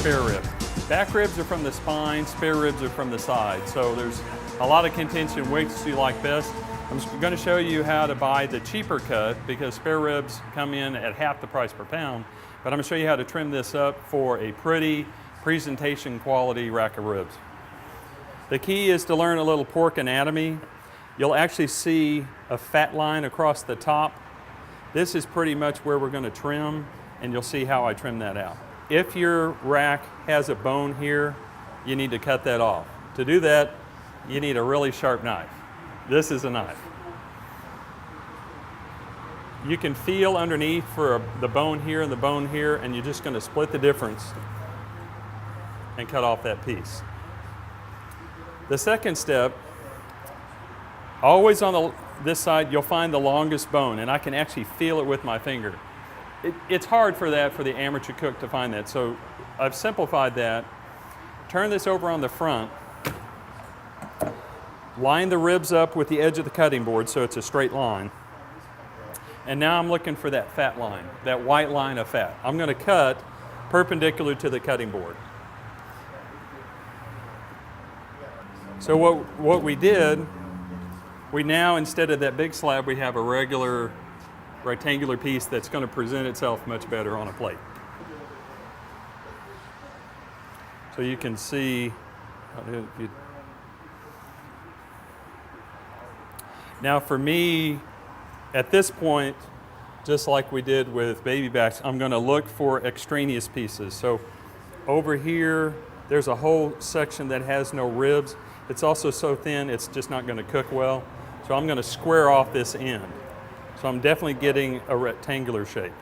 spare rib. Back ribs are from the spine, spare ribs are from the side. So there's a lot of contention which do you like best. I'm going to show you how to buy the cheaper cut because spare ribs come in at half the price per pound. But I'm going to show you how to trim this up for a pretty presentation quality rack of ribs. The key is to learn a little pork anatomy. You'll actually see a fat line across the top. This is pretty much where we're going to trim, and you'll see how I trim that out. If your rack has a bone here, you need to cut that off. To do that, you need a really sharp knife. This is a knife. You can feel underneath for the bone here and the bone here, and you're just going to split the difference and cut off that piece. The second step, always on this side, you'll find the longest bone, and I can actually feel it with my finger. It's hard for the amateur cook to find that, so I've simplified that. Turn this over on the front. Line the ribs up with the edge of the cutting board so it's a straight line. And now I'm looking for that fat line, that white line of fat. I'm going to cut perpendicular to the cutting board. So what we did, we now, instead of that big slab, we have a regular rectangular piece that's going to present itself much better on a plate. So you can see, now for me, at this point, just like we did with baby backs, I'm going to look for extraneous pieces. So over here, there's a whole section that has no ribs. It's also so thin, it's just not going to cook well. So I'm going to square off this end. So I'm definitely getting a rectangular shape.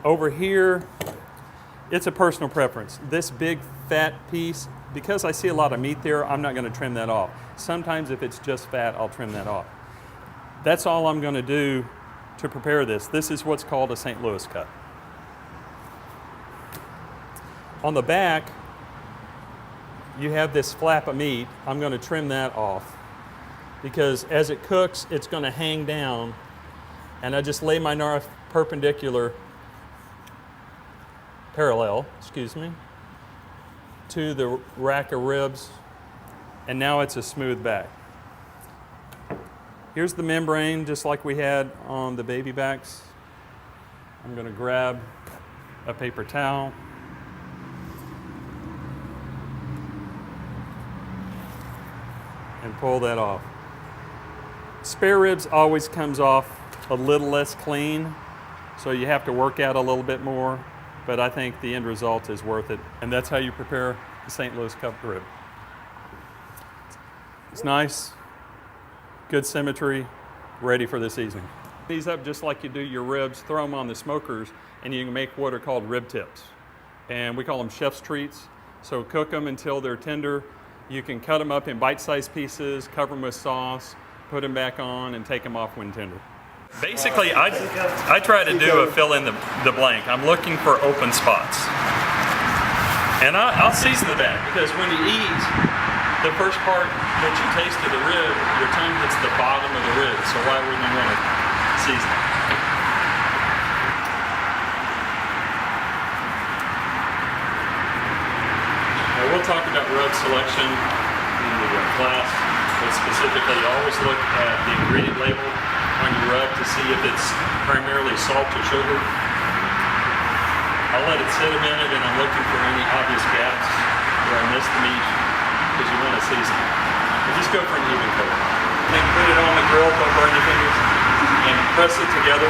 Over here, it's a personal preference. This big fat piece, because I see a lot of meat there, I'm not going to trim that off. Sometimes if it's just fat, I'll trim that off. That's all I'm going to do to prepare this. This is what's called a St. Louis cut. On the back, you have this flap of meat. I'm going to trim that off because as it cooks, it's going to hang down, and I just lay my knife parallel, to the rack of ribs, and now it's a smooth back. Here's the membrane, just like we had on the baby backs. I'm going to grab a paper towel. And pull that off. Spare ribs always comes off a little less clean, so you have to work out a little bit more, but I think the end result is worth it, and that's how you prepare the St. Louis cut rib. It's nice, good symmetry, ready for this evening. These up just like you do your ribs, throw them on the smokers, and you can make what are called rib tips. And we call them chef's treats, so cook them until they're tender. You can cut them up in bite-sized pieces, cover them with sauce, put them back on, and take them off when tender. Basically, I try to do a fill in the blank. I'm looking for open spots. And I'll season the back, because when you eat, the first part that you taste of the rib, your tongue hits the bottom of the rib, so why wouldn't you want to season it? We'll talk about rub selection in the class, but specifically always look at the ingredient label on your rub to see if it's primarily salt or sugar. I'll let it sit a minute, and I'm looking for any obvious gaps where I missed the meat, because you want to season it. And just go for an even coat. Then put it on the grill, don't burn your fingers, and press it together.